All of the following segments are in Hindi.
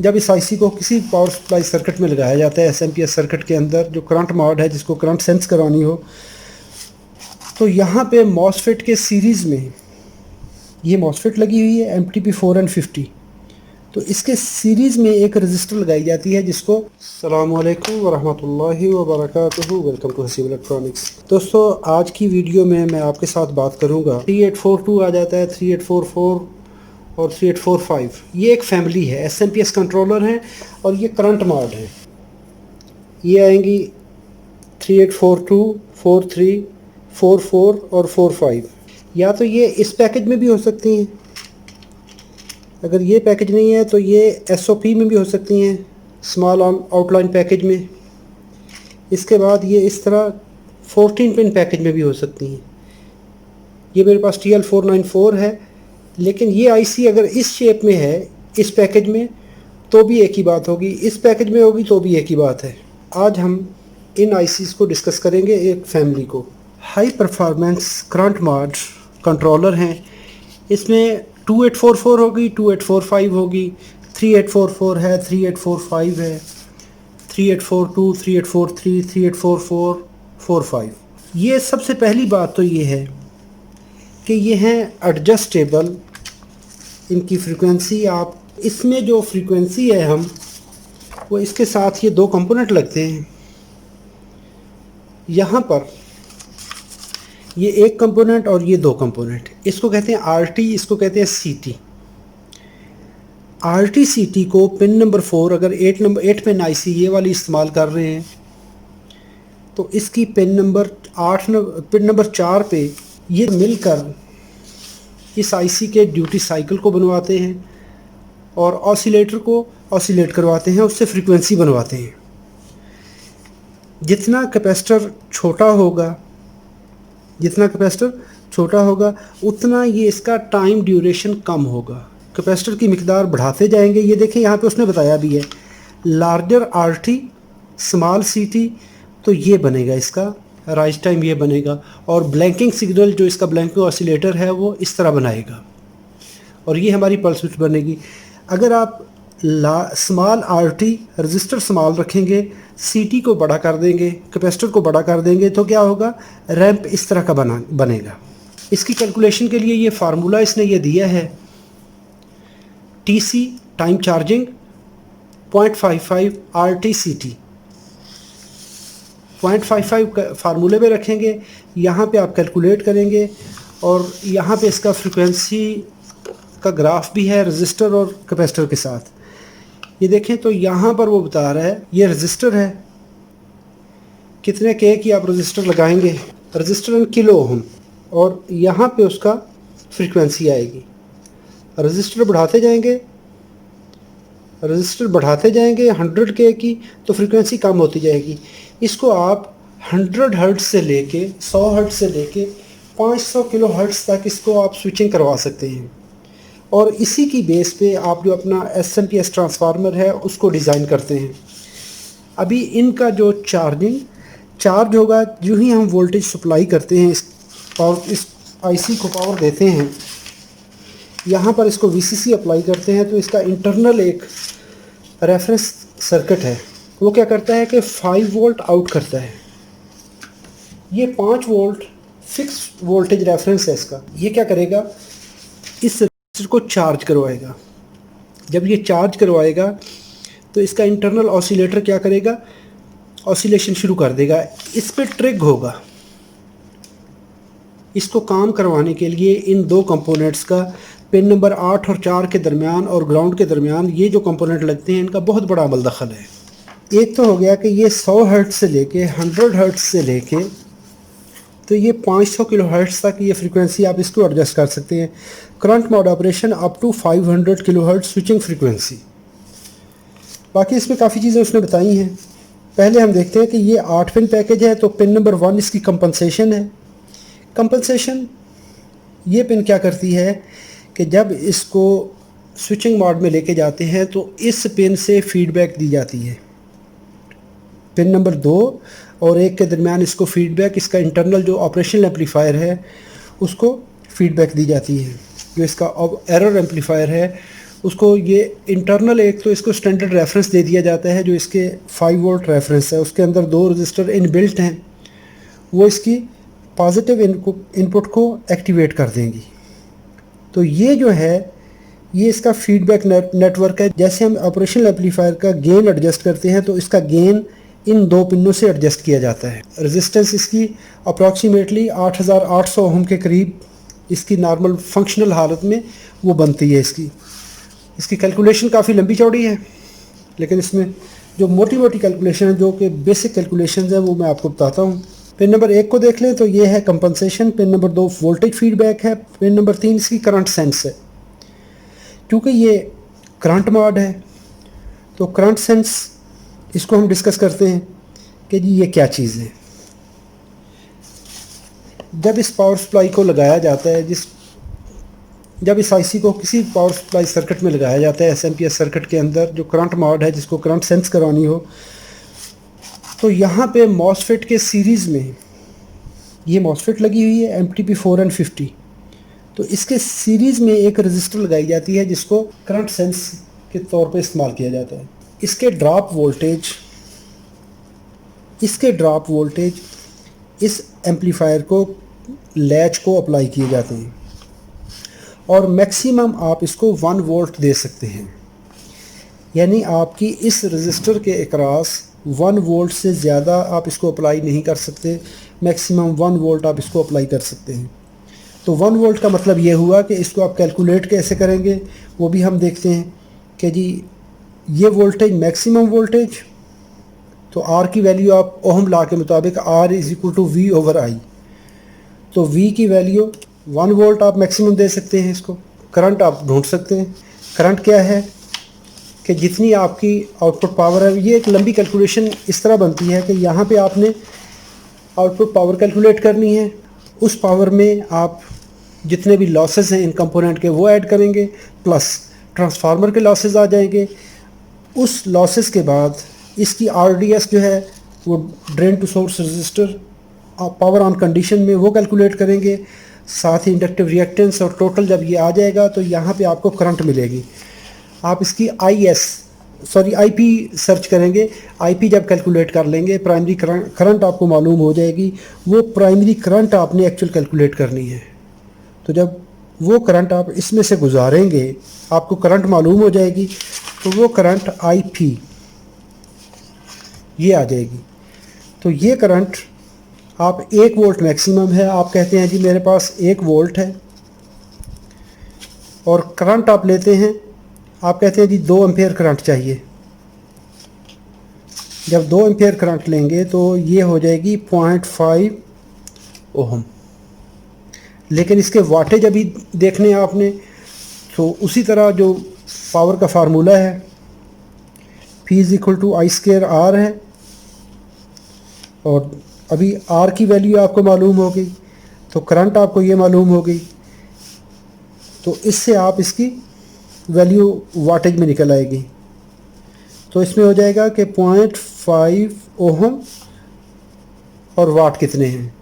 जब इस आईसी को किसी पावर सप्लाई सर्किट में लगाया जाता है, एसएमपीएस सर्किट के अंदर जो करंट मॉड है जिसको करंट सेंस करवानी हो, तो यहाँ पे मॉसफेट के सीरीज़ में ये मॉसफेट लगी हुई है MTP4 एंड 50। तो इसके सीरीज़ में एक रजिस्टर लगाई जाती है जिसको अस्सलामु अलैकुम वरहमतुल्लाहि वबरकातुहू। Welcome to Haseeb electronics. दोस्तों, आज की वीडियो में मैं आपके साथ बात करूंगा 3842 आ जाता है, 3844 और 3845। ये एक फैमिली है, एसएमपीएस कंट्रोलर हैं और ये करंट मॉड है। ये आएंगी 3842, 43, 44 और 45। या तो ये इस पैकेज में भी हो सकती हैं, अगर ये पैकेज नहीं है तो ये एसओपी में भी हो सकती हैं, स्मॉल आउटलाइन पैकेज में। इसके बाद ये इस तरह 14 पिन पैकेज में भी हो सकती हैं। ये मेरे पास TL494 है, लेकिन ये आईसी अगर इस शेप में है इस पैकेज में तो भी एक ही बात होगी, इस पैकेज में होगी तो भी एक ही बात है। आज हम इन आईसीज़ को डिस्कस करेंगे, एक फैमिली को। High performance current mod controller हैं। इसमें 2844 होगी, 2845 होगी, 3844 है, 3845 है, 3842, 3843, 3844, 45। ये सबसे पहली बात तो ये है कि ये हैं एडजस्टेबल। इनकी फ्रीक्वेंसी, आप इसमें जो फ्रीक्वेंसी है हम वो इसके साथ ये दो कंपोनेंट लगते हैं। यहाँ पर ये एक कंपोनेंट और ये दो कंपोनेंट, इसको कहते हैं आरटी, इसको कहते हैं सीटी। आरटी सीटी को पिन नंबर 4, अगर 8 पिन आईसी ये वाली इस्तेमाल कर रहे हैं तो इसकी पिन नंबर 4 पे ये मिलकर इस आईसी के ड्यूटी साइकिल को बनवाते हैं और ऑसिलेटर को ऑसिलेट करवाते हैं, उससे फ्रीक्वेंसी बनवाते हैं। जितना कैपेसिटर छोटा होगा उतना ये इसका टाइम ड्यूरेशन कम होगा। कैपेसिटर की मिकदार बढ़ाते जाएंगे। ये देखें यहाँ पे उसने बताया भी है, लार्जर आरटी, स्मॉल सीटी, तो ये बनेगा इसका राइज टाइम, ये बनेगा। और ब्लैंकिंग सिग्नल जो इसका ब्लैंकिंग ऑसिलेटर है वो इस तरह बनाएगा और ये हमारी पल्स विड्थ बनेगी। अगर आप स्मॉल आरटी रजिस्टर स्मॉल रखेंगे, सीटी को बड़ा कर देंगे, कैपेसिटर को बड़ा कर देंगे, तो क्या होगा, रैंप इस तरह का बनेगा। इसकी कैलकुलेशन के लिए ये फार्मूला इसने ये दिया है, TC टाइम चार्जिंग 0.55 RT/CT। 0.55 फार्मूले में रखेंगे, यहाँ पे आप कैलकुलेट करेंगे और यहाँ पे इसका फ्रीक्वेंसी का ग्राफ भी है रजिस्टर और कैपेसिटर के साथ। ये देखें तो यहाँ पर वो बता रहा है, ये रजिस्टर है, कितने के की आप रजिस्टर लगाएंगे, रजिस्टर इन किलो ओम, और यहाँ पे उसका फ्रीक्वेंसी आएगी। रजिस्टर बढ़ाते जाएंगे 100 के की, तो फ्रीक्वेंसी कम होती जाएगी। इसको आप 100 हर्ट्ज से लेके 100 हर्ट्ज से लेके 500 किलो हर्ट्ज तक इसको आप स्विचिंग करवा सकते हैं और इसी की बेस पे आप जो अपना एसएमपीएस ट्रांसफार्मर है उसको डिज़ाइन करते हैं। अभी इनका जो चार्ज होगा, जो ही हम वोल्टेज सप्लाई करते हैं, इस आईसी को पावर देते हैं, यहाँ पर इसको VCC अप्लाई करते हैं, तो इसका इंटरनल एक रेफरेंस सर्किट है, वो क्या करता है कि 5 वोल्ट आउट करता है। ये 5 वोल्ट फिक्स वोल्टेज रेफरेंस है इसका। ये क्या करेगा, इस को चार्ज करवाएगा। जब ये चार्ज करवाएगा तो इसका इंटरनल ऑसिलेटर क्या करेगा, ऑसिलेशन शुरू कर देगा, इस पे ट्रिग होगा। इसको काम करवाने के लिए इन दो कंपोनेंट्स का पिन नंबर 8 और 4 के दरमियान और ग्राउंड के दरमियान ये जो कंपोनेंट लगते हैं, इनका बहुत बड़ा अमल दखल है। एक तो हो गया कि ये 100 हर्ट्ज से लेके 100 हर्ट्ज से लेके तो ये 500 किलो हर्ट्ज तक ये फ्रीक्वेंसी आप इसको एडजस्ट कर सकते हैं। Current mode operation up to 500 kilo hertz switching frequency. बाकी इसमें काफ़ी चीज़ें उसने बताई हैं। पहले हम देखते हैं कि ये 8 पिन पैकेज है, तो पिन नंबर 1 इसकी कंपनसेशन है। कंपनसेशन ये पिन क्या करती है कि जब इसको स्विचिंग मोड में लेके जाते हैं तो इस पिन से फीडबैक दी जाती है। पिन नंबर 2 और 1 के दरमियान इसको फीडबैक, इसका इंटरनल जो ऑपरेशनल एम्पलीफायर है उसको फीडबैक दी जाती है। जो इसका एरर एम्पलीफायर है उसको ये इंटरनल एक तो इसको स्टैंडर्ड रेफरेंस दे दिया जाता है जो इसके 5 वोल्ट रेफरेंस है, उसके अंदर 2 रजिस्टर इनबिल्ट हैं, वो इसकी पॉजिटिव इनपुट को एक्टिवेट कर देंगी। तो ये जो है ये इसका फीडबैक नेटवर्क है। जैसे हम ऑपरेशनल एम्पलीफायर का गेन एडजस्ट करते हैं तो इसका गेन इन 2 पिनों से एडजस्ट किया जाता है। रेजिस्टेंस इसकी अप्रॉक्सीमेटली 8800 ओम के करीब इसकी नॉर्मल फंक्शनल हालत में वो बनती है। इसकी कैलकुलेशन काफ़ी लंबी चौड़ी है, लेकिन इसमें जो मोटी मोटी कैलकुलेशन है, जो कि बेसिक कैलकुलेशन है, वो मैं आपको बताता हूँ। पिन नंबर 1 को देख लें तो ये है compensation. Pin number 2 voltage feedback है। पिन नंबर 3 इसकी करंट सेंस है। क्योंकि ये करंट मॉड है तो करंट सेंस इसको हम डिस्कस करते हैं कि जी ये क्या चीज़ है। जब इस पावर सप्लाई को लगाया जाता है, जब इस आईसी को किसी पावर सप्लाई सर्किट में लगाया जाता है, एसएमपीएस सर्किट के अंदर जो करंट मॉड है जिसको करंट सेंस करानी हो, तो यहाँ पे मॉसफेट के सीरीज़ में ये मॉसफेट लगी हुई है MTP4 and 50। तो इसके सीरीज़ में एक रजिस्टर लगाई जाती है जिसको करंट सेंस के तौर पे इस्तेमाल किया जाता है। इसके ड्रॉप वोल्टेज इस एम्पलीफायर को लैच को अप्लाई किए जाते हैं और मैक्सिमम आप इसको 1 वोल्ट दे सकते हैं। यानी आपकी इस रजिस्टर के अक्रॉस 1 वोल्ट से ज़्यादा आप इसको अप्लाई नहीं कर सकते, मैक्सिमम 1 वोल्ट आप इसको अप्लाई कर सकते हैं। तो 1 वोल्ट का मतलब ये हुआ कि इसको आप कैलकुलेट कैसे करेंगे वो भी हम देखते हैं कि जी ये वोल्टेज मैक्सिमम वोल्टेज, तो आर की वैल्यू आप ओहम लॉ के मुताबिक R = V/I, तो V की वैल्यू 1 वोल्ट आप मैक्सिमम दे सकते हैं। इसको करंट आप ढूंढ सकते हैं। करंट क्या है कि जितनी आपकी आउटपुट पावर है, ये एक लंबी कैलकुलेशन इस तरह बनती है कि यहाँ पे आपने आउटपुट पावर कैलकुलेट करनी है, उस पावर में आप जितने भी लॉसेस हैं इन कंपोनेंट के वो ऐड करेंगे, प्लस ट्रांसफार्मर के लॉसेस आ जाएंगे। उस लॉसेस के बाद इसकी RDS जो है वो drain to source register power on condition में वो कैलकुलेट करेंगे, साथ ही इंडक्टिव रिएक्टेंस और टोटल जब ये आ जाएगा तो यहाँ पे आपको करंट मिलेगी। आप इसकी IP सर्च करेंगे, IP जब कैलकुलेट कर लेंगे प्राइमरी करंट आपको मालूम हो जाएगी। वो प्राइमरी करंट आपने एक्चुअल कैलकुलेट करनी है। तो जब वो करंट आप इसमें से गुजारेंगे आपको करंट मालूम हो जाएगी, तो वो करंट IP ये आ जाएगी। तो ये करंट आप 1 वोल्ट मैक्सिमम है, आप कहते हैं जी मेरे पास 1 वोल्ट है, और करंट आप लेते हैं, आप कहते हैं जी 2 एम्पेयर करंट चाहिए। जब 2 एम्पेयर करंट लेंगे तो ये हो जाएगी 0.5 ओहम। लेकिन इसके वाटेज अभी देखने हैं आपने, तो उसी तरह जो पावर का फार्मूला है P = I² है, और अभी R की वैल्यू आपको मालूम हो गई, तो करंट आपको ये मालूम हो गई, तो इससे आप इसकी वैल्यू वाटेज में निकल आएगी। तो इसमें हो जाएगा कि 0.5 ओहम और वाट कितने हैं,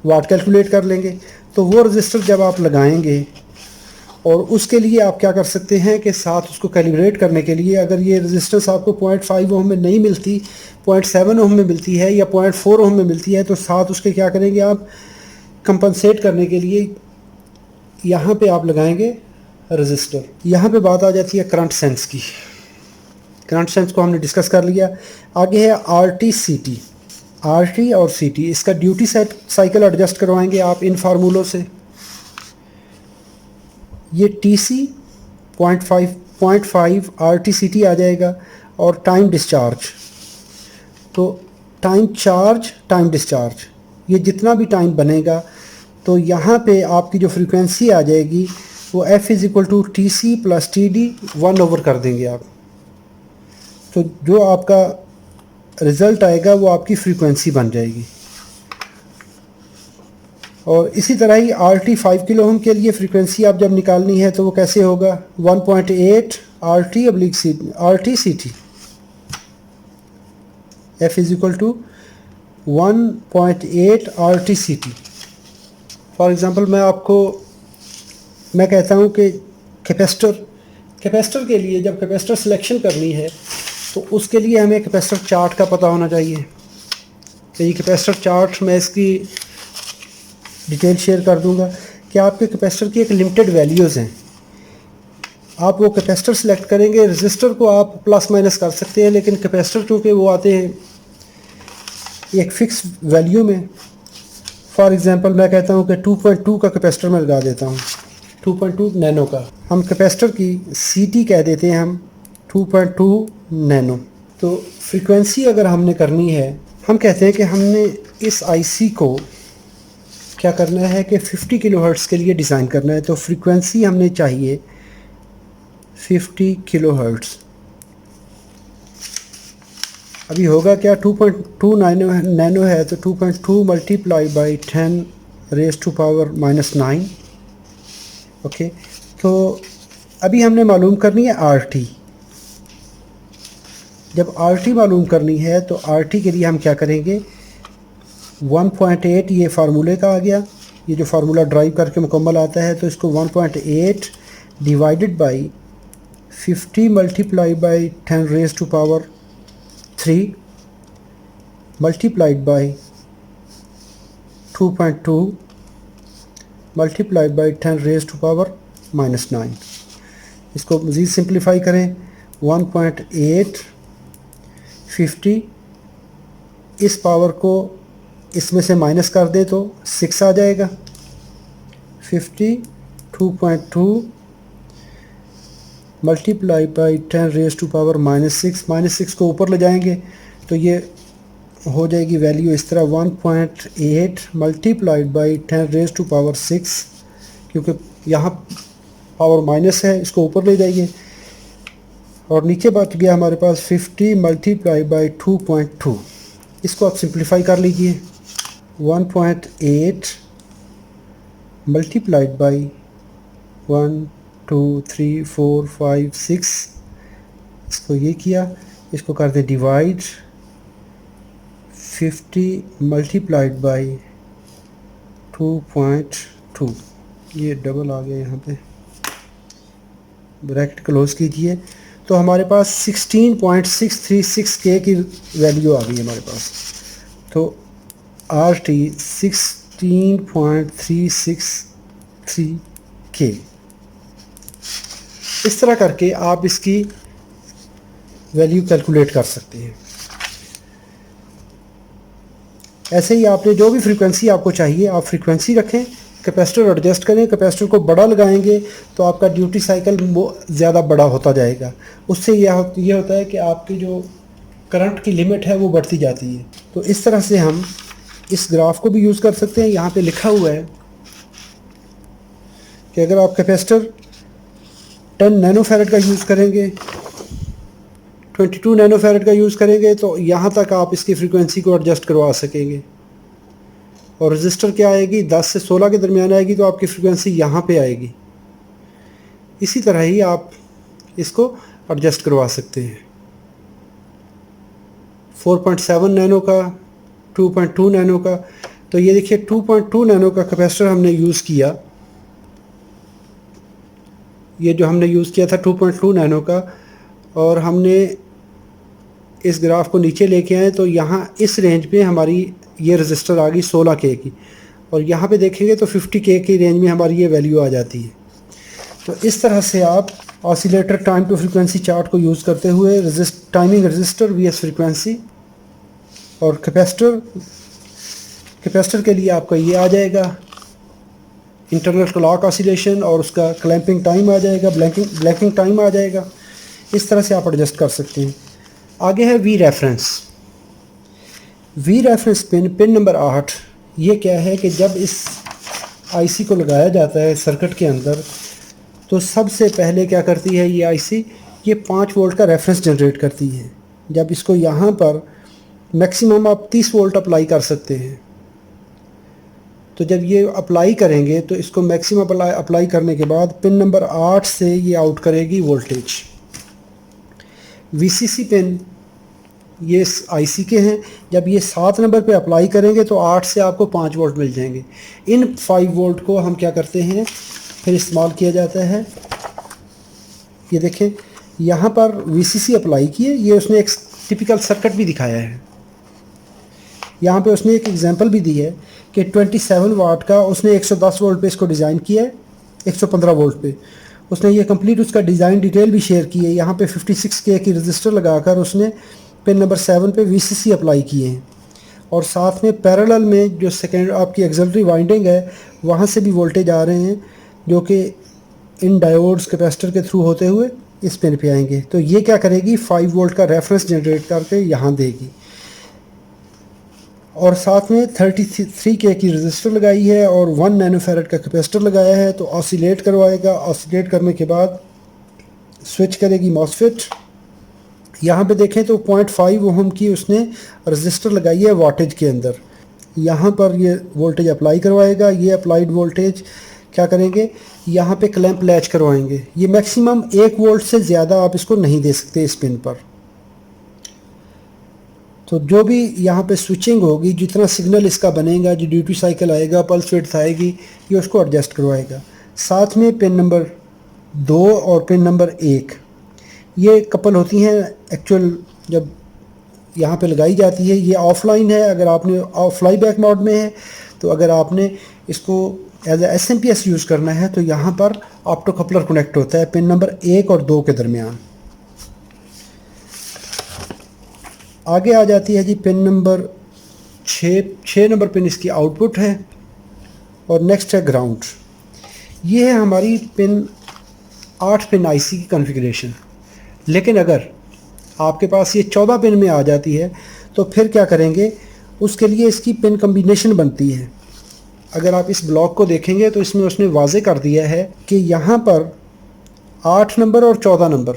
वाट कैलकुलेट कर लेंगे। तो वो रजिस्टर जब आप लगाएंगे, और उसके लिए आप क्या कर सकते हैं कि साथ उसको कैलिब्रेट करने के लिए, अगर ये रेजिस्टेंस आपको 0.5 ओम में नहीं मिलती, 0.7 ओम में मिलती है या 0.4 ओम में मिलती है, तो साथ उसके क्या करेंगे आप कंपनसेट करने के लिए यहाँ पे आप लगाएंगे रजिस्टर। यहाँ पे बात आ जाती है करंट सेंस की। करंट सेंस को हमने डिस्कस कर लिया। आगे है RT/CT। RT और CT इसका ड्यूटी साइकिल एडजस्ट करवाएंगे आप इन फार्मूलों से। ये TC 0.5 RT/CT आ जाएगा, और टाइम डिस्चार्ज, तो टाइम चार्ज टाइम डिस्चार्ज, ये जितना भी टाइम बनेगा तो यहाँ पे आपकी जो फ्रीक्वेंसी आ जाएगी वो F = TC + TD 1/, कर देंगे आप। तो जो आपका रिज़ल्ट आएगा वो आपकी फ्रीक्वेंसी बन जाएगी। और इसी तरह ही RT 5 किलो ओम के लिए फ्रीक्वेंसी आप जब निकालनी है तो वो कैसे होगा, 1.8 RT/CT, F = 1.8 RT/CT। For example मैं कहता हूँ कि कैपेसिटर के लिए जब कैपेसिटर सिलेक्शन करनी है तो उसके लिए हमें कैपेसिटर चार्ट का पता होना चाहिए। तो ये कैपेसिटर चार्ट मैं इसकी डिटेल शेयर कर दूंगा कि आपके कैपेसिटर की एक लिमिटेड वैल्यूज़ हैं। आप वो कैपेसिटर सिलेक्ट करेंगे, रजिस्टर को आप प्लस माइनस कर सकते हैं, लेकिन कैपेसिटर क्योंकि वो आते हैं एक फ़िक्स वैल्यू में। फॉर एग्ज़ाम्पल मैं कहता हूँ कि 2.2 का कैपेसिटर मैं लगा देता हूँ, 2.2 नैनो का। हम कैपेसिटर की CT कह देते हैं हम 2.2 नैनो। तो फ्रीक्वेंसी अगर हमने करनी है, हम कहते हैं कि हमने इस IC को क्या करना है कि 50 किलोहर्ट्ज़ के लिए डिज़ाइन करना है। तो फ्रीक्वेंसी हमने चाहिए 50 किलोहर्ट्ज़। अभी होगा क्या, 2.2 नैनो है तो 2.2 multiply by 10 raise to power -9। Okay, तो अभी हमने मालूम करनी है RT। जब RT मालूम करनी है तो RT के लिए हम क्या करेंगे, 1.8 ये फार्मूले का आ गया, ये जो फार्मूला ड्राइव करके मुकम्मल आता है, तो इसको 1.8 divided by 50 multiply by 10 raise to power 3 multiplied by 2.2 multiplied by 10 raise to power -9। इसको मज़ीद सिंप्लीफाई करें, 1.8 50, इस पावर को इसमें से माइनस कर दे तो 6 आ जाएगा। 50 2.2 multiply by 10 raise to power -6 को ऊपर ले जाएंगे तो ये हो जाएगी वैल्यू इस तरह, 1.8 multiplied by 10 raise to power 6, क्योंकि यहाँ पावर माइनस है, इसको ऊपर ले जाइए और नीचे बच गया हमारे पास 50 मल्टीप्लाई बाई 2.2। इसको आप सिंप्लीफाई कर लीजिए, 1.8 मल्टीप्लाइड बाई 1 2 3 4 5 6, इसको ये किया, इसको कर दे डिवाइड 50 मल्टीप्लाइड बाई 2.2, ये डबल आ गया यहाँ पे, ब्रैकेट क्लोज कीजिए। तो हमारे पास 16.636 K की वैल्यू आ गई हमारे पास। तो RT 16.363 K। इस तरह करके आप इसकी वैल्यू कैलकुलेट कर सकते हैं। ऐसे ही आपने जो भी फ्रीक्वेंसी आपको चाहिए आप फ्रीक्वेंसी रखें, कैपेसिटर एडजस्ट करें। कैपेसिटर को बड़ा लगाएंगे तो आपका ड्यूटी साइकिल ज़्यादा बड़ा होता जाएगा, उससे ये होता है कि आपकी जो करंट की लिमिट है वो बढ़ती जाती है। तो इस तरह से हम इस ग्राफ को भी यूज़ कर सकते हैं। यहाँ पे लिखा हुआ है कि अगर आप कैपेसिटर 10 नैनोफैरड का यूज़ करेंगे, 22 नैनोफैरड का यूज़ करेंगे तो यहाँ तक आप इसकी फ्रीक्वेंसी को एडजस्ट करवा सकेंगे। और रजिस्टर क्या आएगी, 10 से 16 के दरमियान आएगी, तो आपकी फ्रीक्वेंसी यहाँ पे आएगी। इसी तरह ही आप इसको एडजस्ट करवा सकते हैं। 4.7 नैनो का, 2.2 नैनो का। तो ये देखिए 2.2 नैनो का कैपेसिटर हमने यूज़ किया, ये जो हमने यूज़ किया था 2.2 नैनो का, और हमने इस ग्राफ को नीचे लेके आए तो यहाँ इस रेंज पे हमारी ये रजिस्टर आ गई 16 K की, और यहाँ पे देखेंगे तो 50 K की रेंज में हमारी ये वैल्यू आ जाती है। तो इस तरह से आप oscillator time to frequency chart को यूज़ करते हुए टाइमिंग रजिस्टर VS फ्रीक्वेंसी और कैपेसिटर के लिए आपका ये आ जाएगा इंटरनल क्लॉक ऑसिलेशन, और उसका क्लैंपिंग टाइम आ जाएगा, ब्लैंकिंग टाइम आ जाएगा। इस तरह से आप एडजस्ट कर सकते हैं। आगे है V रेफरेंस पिन नंबर 8। ये क्या है कि जब इस IC को लगाया जाता है सर्किट के अंदर तो सबसे पहले क्या करती है ये IC, ये 5 वोल्ट का रेफरेंस जनरेट करती है। जब इसको यहाँ पर मैक्सिमम आप 30 वोल्ट अप्लाई कर सकते हैं, तो जब ये अप्लाई करेंगे तो इसको मैक्सिमम अप्लाई करने के बाद पिन नंबर 8 से ये आउट करेगी वोल्टेज। VCC पिन ये IC के हैं, जब ये 7 नंबर पे अप्लाई करेंगे तो 8 से आपको 5 वोल्ट मिल जाएंगे। इन 5 वोल्ट को हम क्या करते हैं, फिर इस्तेमाल किया जाता है ये देखें यहाँ पर VCC अप्लाई किए, ये उसने एक टिपिकल सर्किट भी दिखाया है। यहाँ पे उसने एक एग्जांपल भी दी है कि 27 वाट का उसने 110 वोल्ट पे इसको डिज़ाइन किया है, 115 वोल्ट पे उसने ये कंप्लीट उसका डिज़ाइन डिटेल भी शेयर की है। यहाँ पे 56K की रजिस्टर लगाकर उसने पिन नंबर 7 पे VCC अप्लाई किए हैं और साथ में पैरेलल में जो सेकेंड आपकी एक्सिलरी वाइंडिंग है वहाँ से भी वोल्टेज आ रहे हैं जो कि इन डायोड्स कैपेसिटर के थ्रू होते हुए इस पिन पे आएंगे। तो ये क्या करेगी, 5 वोल्ट का रेफरेंस जनरेट करके यहाँ देगी और साथ में 33K की रजिस्टर लगाई है और 1 नैनोफैरड का कैपेसिटर लगाया है। तो ऑसिलेट करवाएगा, ऑसिलेट करने के बाद स्विच करेगी मॉसफेट। यहाँ पे देखें तो 0.5 ओहम की उसने रजिस्टर लगाई है वाटेज के अंदर। यहाँ पर ये वोल्टेज अप्लाई करवाएगा। ये अप्लाइड वोल्टेज क्या करेंगे, यहाँ पे क्लैंप लैच करवाएंगे। ये मैक्सिमम 1 वोल्ट से ज़्यादा आप इसको नहीं दे सकते इस पिन पर। तो जो भी यहाँ पे स्विचिंग होगी, जितना सिग्नल इसका बनेगा, जो ड्यूटी साइकिल आएगा, पल्स विड्थ आएगी, ये उसको एडजस्ट करवाएगा। साथ में पिन नंबर 2 और पिन नंबर 1 ये कपल होती हैं एक्चुअल जब यहाँ पे लगाई जाती है। ये ऑफलाइन है, अगर आपने फ्लाई बैक मोड में है तो अगर आपने इसको एज ए SMPS यूज़ करना है तो यहाँ पर ऑप्टो कपलर कनेक्ट होता है पिन नंबर 1 और 2 के दरमियान। आगे आ जाती है जी पिन नंबर 6 नंबर पिन इसकी आउटपुट है और नेक्स्ट है ग्राउंड। ये है हमारी पिन 8 पिन IC की कॉन्फ़िगरेशन। लेकिन अगर आपके पास ये 14 पिन में आ जाती है तो फिर क्या करेंगे, उसके लिए इसकी पिन कम्बिनेशन बनती है। अगर आप इस ब्लॉक को देखेंगे तो इसमें उसने वाजे कर दिया है कि यहाँ पर 8 नंबर और 14 नंबर,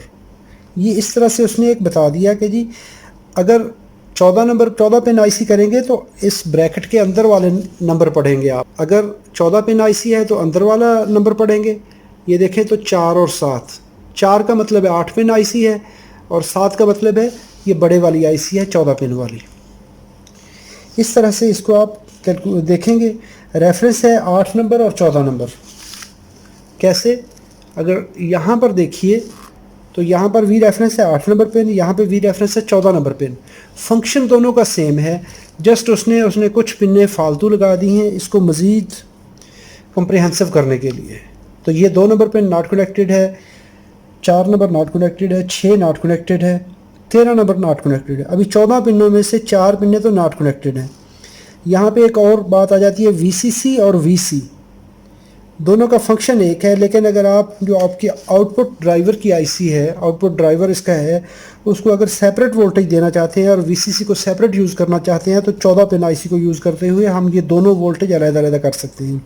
ये इस तरह से उसने एक बता दिया कि जी अगर 14 पिन IC करेंगे तो इस ब्रैकेट के अंदर वाले नंबर पढ़ेंगे आप। अगर 14 पिन IC है तो अंदर वाला नंबर पढ़ेंगे। ये देखें तो 4 और 7, 4 का मतलब है 8 पिन IC है और 7 का मतलब है ये बड़े वाली IC है 14 पिन वाली। इस तरह से इसको आप देखेंगे। रेफरेंस है 8 नंबर और 14 नंबर। कैसे, अगर यहाँ पर देखिए तो यहाँ पर V रेफरेंस है 8 नंबर पिन, यहाँ पे V रेफरेंस है 14 नंबर पिन। फंक्शन दोनों का सेम है, जस्ट उसने कुछ पिनें फालतू लगा दी हैं इसको मज़ीद कम्प्रिहेंसिव करने के लिए। तो ये 2 नंबर पिन नॉट कनेक्टेड है, 4 नंबर नॉट कनेक्टेड है, 6 नॉट कनेक्टेड है, 13 नंबर नॉट कनेक्टेड है। अभी 14 पिनों में से 4 पिनें तो नॉट कनेक्टेड हैं। यहाँ पे एक और बात आ जाती है, VCC और VC दोनों का फंक्शन एक है, लेकिन अगर आप जो आपकी आउटपुट ड्राइवर की IC है, आउटपुट ड्राइवर इसका है, उसको अगर सेपरेट वोल्टेज देना चाहते हैं और VCC को सेपरेट यूज़ करना चाहते हैं तो 14 पिन IC को यूज़ करते हुए हम ये दोनों वोल्टेज अलग-अलग कर सकते हैं।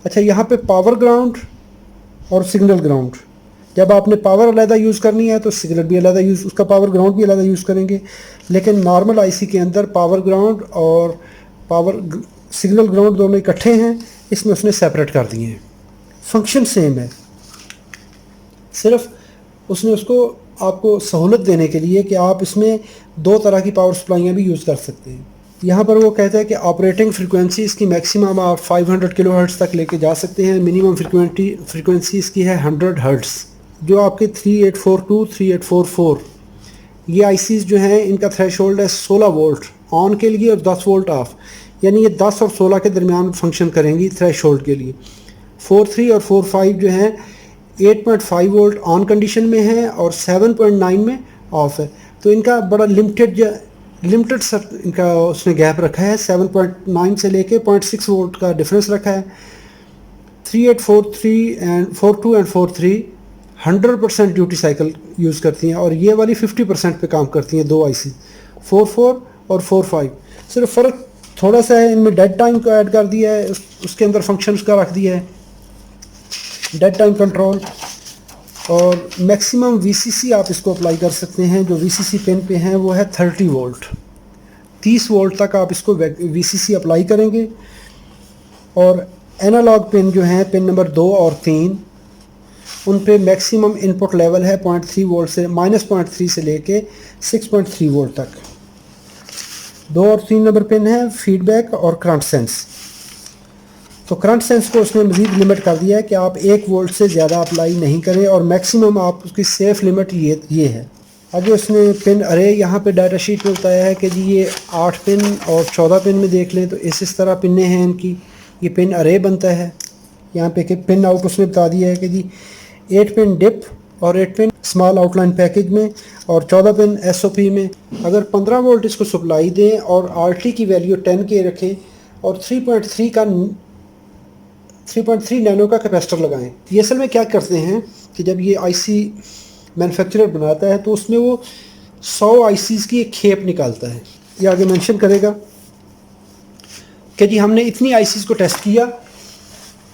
अच्छा, यहाँ पे पावर ग्राउंड और सिग्नल ग्राउंड, जब आपने पावर अलग यूज़ करनी है तो सिग्नल भी अलग यूज़, उसका पावर ग्राउंड भी अलग यूज़ करेंगे। लेकिन नॉर्मल IC के अंदर पावर ग्राउंड और सिग्नल ग्राउंड दोनों इकट्ठे हैं, इसमें उसने सेपरेट कर दिए हैं। फंक्शन सेम है, सिर्फ उसने उसको आपको सहूलत देने के लिए कि आप इसमें 2 तरह की पावर सप्लाइयाँ भी यूज़ कर सकते हैं। यहाँ पर वो कहता है कि ऑपरेटिंग फ्रिक्वेंसी इसकी मैक्सिमम आप 500 किलोहर्ट्ज़ तक लेके जा सकते हैं। मिनिमम फ्रिक्वेंसी इसकी है 100 हर्ट्ज़। जो आपके 3842, 3844 ये ICs जो हैं इनका थ्रेशोल्ड है 16 वोल्ट ऑन के लिए और 10 वोल्ट ऑफ, यानी ये 10 और 16 के दरमियान फंक्शन करेंगी थ्रेशोल्ड के लिए। 43 और 45 जो हैं 8.5 वोल्ट ऑन कंडीशन में है और 7.9 में ऑफ है। तो इनका बड़ा लिमिटेड इनका उसने गैप रखा है, 7.9 से लेके 0.6 वोल्ट का डिफरेंस रखा है। 3843 and 42 and 43 100% duty cycle use करती हैं और ये वाली 50% पे काम करती हैं 2 IC। 44 और 45 सिर्फ फ़र्क थोड़ा सा है, इनमें डेड टाइम को ऐड कर दिया है, उसके अंदर फंक्शन उसका रख दिया है डेड टाइम कंट्रोल। और मैक्सिमम VCC आप इसको अप्लाई कर सकते हैं। जो VCC पिन पे हैं वो है 30 वोल्ट, 30 वोल्ट तक आप इसको VCC अप्लाई करेंगे। और एनालॉग पिन जो हैं पिन नंबर 2 और 3 उन पे मैक्सिमम इनपुट लेवल है 0.3 वोल्ट से -0.3 से लेके 6.3 वोल्ट तक। 2 और 3 नंबर पिन है फीडबैक और करंट सेंस। तो करंट सेंस को उसने मज़ीद लिमिट कर दिया है कि आप 1 वोल्ट से ज़्यादा अप्लाई नहीं करें और मैक्सिमम आप उसकी सेफ़ लिमिट ये है। आगे उसने पिन अरे यहाँ पे डाटा शीट में बताया है कि जी ये 8 पिन और 14 पिन में देख लें तो इस तरह पिनें हैं इनकी, ये पिन अरे बनता है। यहाँ पे कि पिन आउट उसने बता दिया है कि जी 8 पिन डिप और 8 पिन स्मॉल आउटलाइन पैकेज में और 14 पिन एसओपी में। अगर 15 वोल्ट इसको सप्लाई दें और आरटी की वैल्यू 10 के रखें और 3.3 नैनो का कैपेसिटर लगाएं। ये असल में क्या करते हैं कि जब ये आईसी मैन्युफैक्चरर बनाता है तो उसमें वो 100 आईसीज़ की एक खेप निकालता है। ये आगे मेंशन करेगा कि जी हमने इतनी आईसीज़ को टेस्ट किया,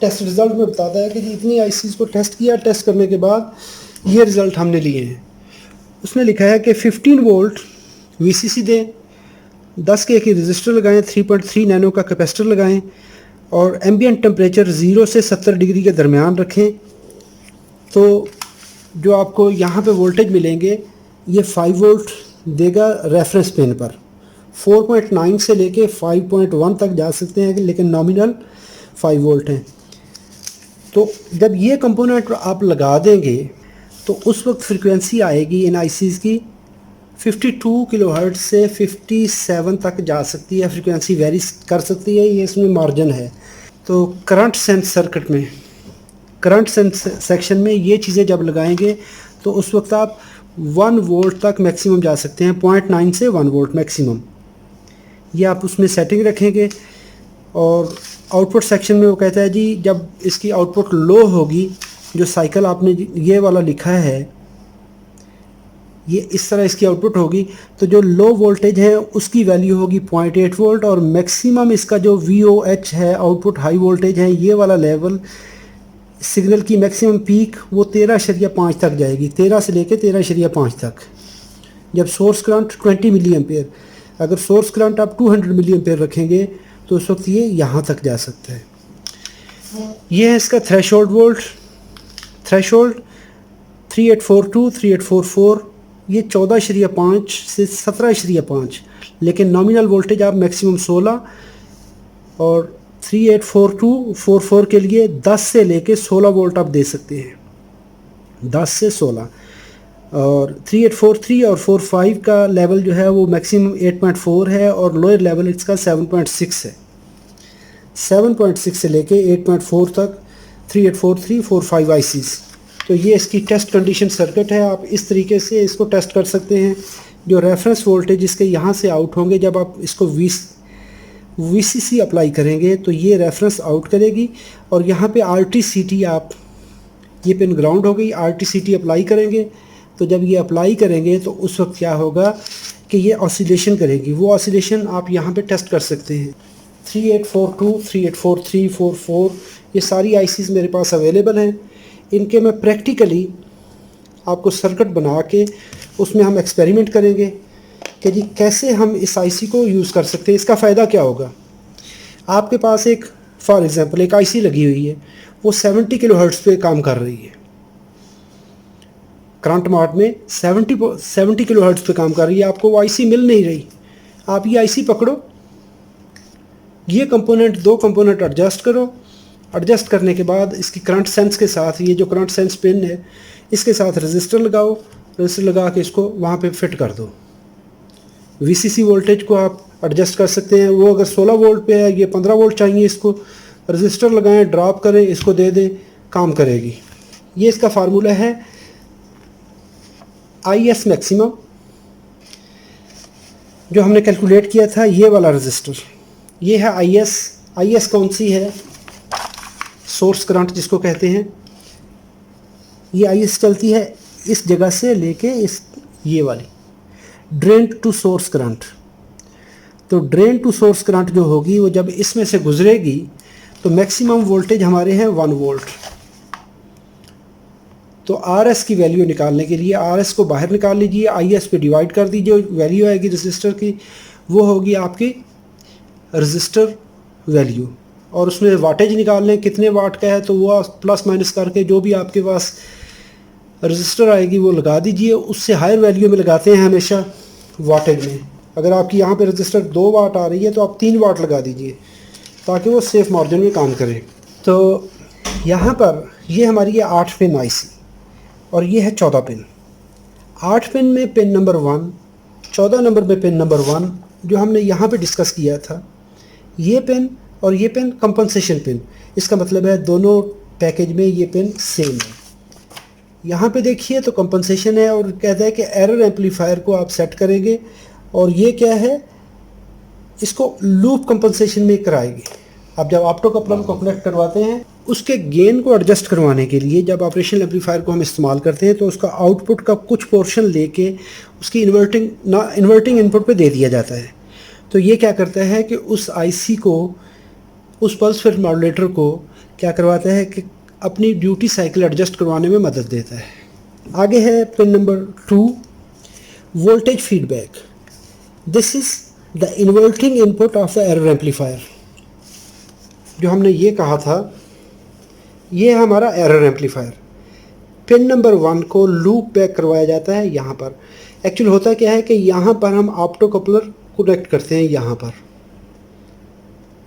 टेस्ट रिज़ल्ट में बताता है कि जी इतनी आईसीज़ को टेस्ट किया, टेस्ट करने के बाद ये रिज़ल्ट हमने लिए हैं। उसने लिखा है कि 15 वोल्ट वीसीसी दें, 10 के रजिस्टर लगाएं, 3.3 नैनो का कैपेसिटर लगाएं और एम्बिएंट टेम्परेचर 0 से 70 डिग्री के दरमियान रखें। तो जो आपको यहाँ पे वोल्टेज मिलेंगे ये 5 वोल्ट देगा रेफरेंस पिन पर। 4.9 से लेके 5.1 तक जा सकते हैं लेकिन नॉमिनल 5 वोल्ट हैं। तो जब ये कंपोनेंट आप लगा देंगे तो उस वक्त फ्रीक्वेंसी आएगी इन आईसीज़ की 52 किलोहर्ट्ज़ से 57 तक जा सकती है। फ्रीक्वेंसी वेरी कर सकती है, ये इसमें मार्जिन है। तो करंट सेंस सर्किट में, करंट सेंस सेक्शन में ये चीज़ें जब लगाएंगे तो उस वक्त आप 1 वोल्ट तक मैक्सिमम जा सकते हैं, 0.9 से 1 वोल्ट मैक्सिमम। ये आप उसमें सेटिंग रखेंगे। और आउटपुट सेक्शन में वो कहता है जी जब इसकी आउटपुट लो होगी, जो साइकिल आपने ये वाला लिखा है ये इस तरह इसकी आउटपुट होगी, तो जो लो वोल्टेज है उसकी वैल्यू होगी 0.8 वोल्ट और मैक्सिमम इसका जो VOH है, आउटपुट हाई वोल्टेज है, ये वाला लेवल सिग्नल की मैक्सिमम पीक वो 13.5 तक जाएगी, 13 से लेके 13.5 तक। जब सोर्स करंट 20 मिली एम्पेयर, अगर सोर्स करंट आप 200 मिली एम्पेयर रखेंगे तो उस वक्त ये यहाँ तक जा सकता है। ये है इसका थ्रेशोल्ड वोल्ट, थ्रेशोल्ड 3842, 3844, ये 14.5 से 17.5, लेकिन नॉमिनल वोल्टेज आप मैक्सिमम 16 और 384244 के लिए 10 से लेके 16 वोल्ट आप दे सकते हैं, 10 से 16। और 3843 और 45 का लेवल जो है वो मैक्सिमम 8.4 है और लोअर लेवल इसका 7.6 है। 7.6 से लेके 8.4 तक 3843, 45 आईसीज़। तो ये इसकी टेस्ट कंडीशन सर्किट है। आप इस तरीके से इसको टेस्ट कर सकते हैं। जो रेफरेंस वोल्टेज इसके यहाँ से आउट होंगे, जब आप इसको VCC अप्लाई करेंगे तो ये रेफरेंस आउट करेगी और यहाँ पे RTCT, आप ये पिन ग्राउंड हो गई, RTCT अप्लाई करेंगे। तो जब ये अप्लाई करेंगे तो उस वक्त क्या होगा कि ये ऑसिलेशन करेगी। वो ऑसिलेशन आप यहाँ पे टेस्ट कर सकते हैं। 3842, 3843, 44 ये सारी आईसीज़ मेरे पास अवेलेबल हैं। इनके मैं प्रैक्टिकली आपको सर्किट बना के उसमें हम एक्सपेरिमेंट करेंगे कि जी कैसे हम इस आईसी को यूज़ कर सकते हैं। इसका फ़ायदा क्या होगा। आपके पास एक फॉर एग्ज़ाम्पल एक आईसी लगी हुई है, वो 70 किलोहर्ट्ज़ पे काम कर रही है, करंट मॉड में 70 किलोहर्ट्ज़ पे काम कर रही है। आपको वो आईसी मिल नहीं रही। आप ये आईसी पकड़ो, ये कंपोनेंट, 2 कंपोनेंट एडजस्ट करो। एडजस्ट करने के बाद इसकी करंट सेंस के साथ, ये जो करंट सेंस पिन है इसके साथ रजिस्टर लगाओ, रजिस्टर लगा के इसको वहाँ पे फिट कर दो। VCC वोल्टेज को आप एडजस्ट कर सकते हैं। वो अगर 16 वोल्ट पे है, ये 15 वोल्ट चाहिए, इसको रजिस्टर लगाएं, ड्रॉप करें, इसको दे दें, काम करेगी। ये इसका फार्मूला है IS मैक्सिमम जो हमने कैलकुलेट किया था। ये वाला रजिस्टर, ये है IS कौन सी है, सोर्स करंट जिसको कहते हैं। ये IS चलती है इस जगह से लेके इस ये वाली ड्रेन टू सोर्स करंट। तो ड्रेन टू सोर्स करंट जो होगी वो जब इसमें से गुजरेगी तो मैक्सिमम वोल्टेज हमारे हैं 1 वोल्ट। तो RS की वैल्यू निकालने के लिए RS को बाहर निकाल लीजिए, IS पे डिवाइड कर दीजिए, वैल्यू आएगी रजिस्टर की, वो होगी आपकी रजिस्टर वैल्यू। और उसमें वाटेज निकाल लें कितने वाट का है, तो वो प्लस माइनस करके जो भी आपके पास रजिस्टर आएगी वो लगा दीजिए। उससे हायर वैल्यू में लगाते हैं हमेशा वाटेज में। अगर आपकी यहाँ पे रजिस्टर 2 वाट आ रही है तो आप 3 वाट लगा दीजिए। ताकि वो सेफ मार्जिन में काम करे। तो यहाँ पर ये हमारी है 8 पिन आईसी और ये है 14 पिन। 8 पिन में पिन नंबर 1, 14 नंबर में पिन नंबर 1 जो हमने यहाँ पे डिस्कस किया था, ये पिन और ये पिन कंपनसेशन पिन। इसका मतलब है दोनों पैकेज में ये पिन सेम है। यहाँ पे देखिए तो कंपनसेशन है और कहता है कि एरर एम्पलीफायर को आप सेट करेंगे और ये क्या है, इसको लूप कंपनसेशन में कराएंगे। आप जब ऑप्टो कपलर को कनेक्ट करवाते हैं उसके गेन को एडजस्ट करवाने के लिए जब ऑपरेशनल एम्पलीफायर को हम इस्तेमाल करते हैं तो उसका आउटपुट का कुछ पोर्शन लेके उसकी इन्वर्टिंग इनपुट पे दे दिया जाता है। तो ये क्या करता है कि उस आईसी को, उस पल्स विड्थ मॉड्यूलेटर को क्या करवाता है कि अपनी ड्यूटी साइकिल एडजस्ट करवाने में मदद देता है। आगे है pin number 2, voltage feedback. This is the inverting input of the error amplifier. जो हमने ये कहा था, ये है हमारा एरर एम्पलीफायर। पिन नंबर 1 को लूप बैक करवाया जाता है यहाँ पर। एक्चुअली होता क्या है कि यहाँ पर हम ऑप्टो कपलर कनेक्ट करते हैं। यहाँ पर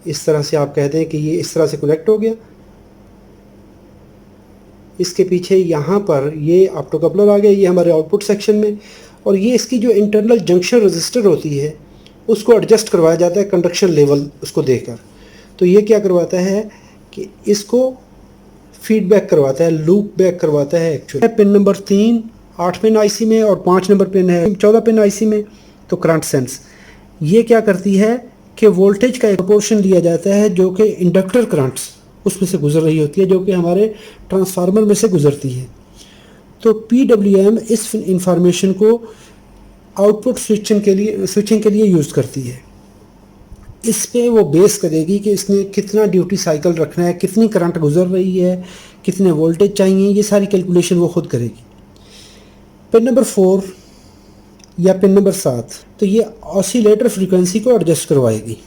इस तरह से आप कहते हैं कि ये इस तरह से कनेक्ट हो गया, इसके पीछे यहाँ पर ये ऑप्टो कपलर आ गया, ये हमारे आउटपुट सेक्शन में, और ये इसकी जो इंटरनल जंक्शन रजिस्टर होती है उसको एडजस्ट करवाया जाता है कंडक्शन लेवल उसको देकर। तो ये क्या करवाता है कि इसको फीडबैक करवाता है, लूप बैक करवाता है actually. Pin number 3 8 pin IC में और 5 नंबर पिन है 14 पिन आईसी में। तो करंट सेंस ये क्या करती है कि वोल्टेज का एक पोर्शन लिया जाता है जो कि इंडक्टर करंट्स उसमें से गुजर रही होती है, जो कि हमारे ट्रांसफार्मर में से गुजरती है। तो PWM इस इंफॉर्मेशन को आउटपुट स्विचिंग के लिए यूज़ करती है। इस पे वो बेस करेगी कि इसने कितना ड्यूटी साइकिल रखना है, कितनी करंट गुजर रही है, कितने वोल्टेज चाहिए, ये सारी कैलकुलेशन वो खुद करेगी। पिन नंबर 4 या पिन नंबर 7 तो ये ऑसिलेटर फ्रीक्वेंसी को एडजस्ट करवाएगी,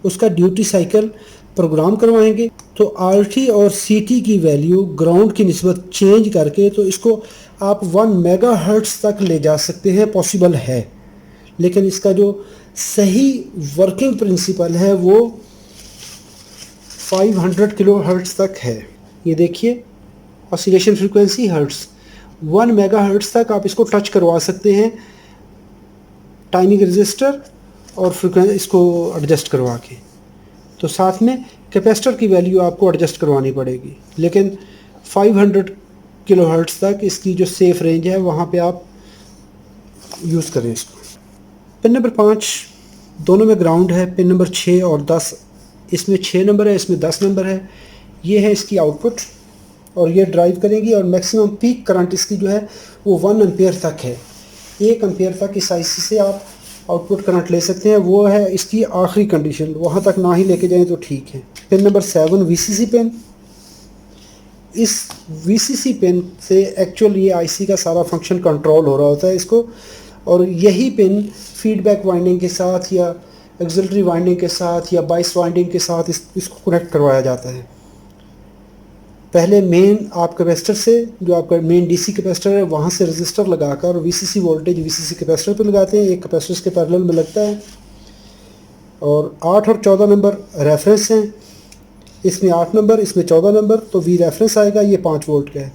उसका ड्यूटी साइकिल प्रोग्राम करवाएंगे। तो RT और CT की वैल्यू ग्राउंड की निस्बत चेंज करके तो इसको आप 1 मेगाहर्ट्ज़ तक ले जा सकते हैं, पॉसिबल है। लेकिन इसका जो सही वर्किंग प्रिंसिपल है वो 500 किलो हर्ट्ज़ तक है। ये देखिए ऑसिलेशन फ्रीक्वेंसी हर्ट्ज़, 1 मेगाहर्ट्ज़ तक आप इसको टच करवा सकते हैं टाइमिंग रजिस्टर और फ्रीक्वेंसी इसको एडजस्ट करवा के। तो साथ में कैपेसिटर की वैल्यू आपको एडजस्ट करवानी पड़ेगी, लेकिन 500 किलो हर्ट्ज़ तक इसकी जो सेफ रेंज है वहाँ पे आप यूज़ करें इसको। पिन नंबर 5 दोनों में ग्राउंड है। पिन नंबर 6 और 10, इसमें 6 नंबर है, इसमें 10 नंबर है। ये है इसकी आउटपुट और ये ड्राइव करेगी और मैक्सिमम पीक करंट इसकी जो है वो 1 एम्पेयर तक है। 1 एम्पेयर तक इस आईसी से आप आउटपुट करंट ले सकते हैं, वो है इसकी आखिरी कंडीशन। वहाँ तक ना ही लेके जाएं तो ठीक है। Pin number 7 VCC pin. इस VCC पिन से एक्चुअल ये आईसी का सारा फंक्शन कंट्रोल हो रहा होता है इसको, और यही पिन फीडबैक वाइंडिंग के साथ या एक्सिलरी वाइंडिंग के साथ या बाइस वाइंडिंग के साथ इसको कनेक्ट करवाया जाता है। पहले मेन आप कैपेसिटर से, जो आपका मेन DC कैपेसिटर है, वहाँ से रजिस्टर लगाकर VCC वोल्टेज VCC कैपेसिटर पे लगाते हैं, एक कैपेसिटर के पैरेलल में लगता है। और 8 और 14 नंबर रेफरेंस हैं, इसमें 8 नंबर, इसमें 14 नंबर, तो V रेफरेंस आएगा, ये 5 वोल्ट का है।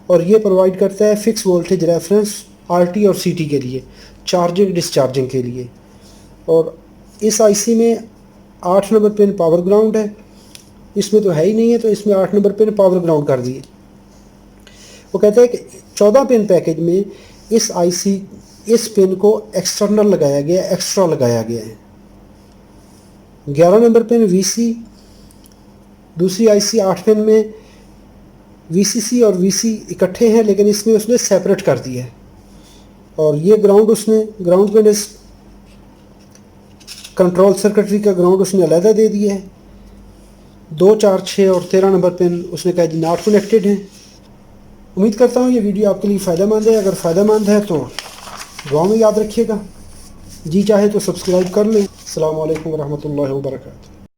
और ये प्रोवाइड करता है फिक्स वोल्टेज रेफरेंस RT और CT के लिए, चार्जिंग डिस्चार्जिंग के लिए। और इस आईसी में 8 नंबर पिन पावर ग्राउंड है, इसमें तो है ही नहीं है, तो इसमें 8 नंबर पिन पावर ग्राउंड कर दिए। वो कहता है कि 14 पिन पैकेज में इस आईसी इस पिन को एक्सटर्नल लगाया गया, एक्स्ट्रा लगाया गया है। 11 नंबर पिन VC, दूसरी आईसी 8 पिन में VCC और VC इकट्ठे हैं, लेकिन इसमें उसने सेपरेट कर दिया है। और ये ग्राउंड पिन इस कंट्रोल सर्किटरी का ग्राउंड उसने अलहदा दे दिया है। 2, 4, 6 और 13 नंबर पिन उसने कहा जी नॉट कनेक्टेड हैं। उम्मीद करता हूँ ये वीडियो आपके लिए फ़ायदेमंद है। अगर फ़ायदेमंद है तो दुआ में याद रखिएगा, जी चाहे तो सब्सक्राइब कर लें। अस्सलाम वालेकुम रहमतुल्लाहि व बरकातहू।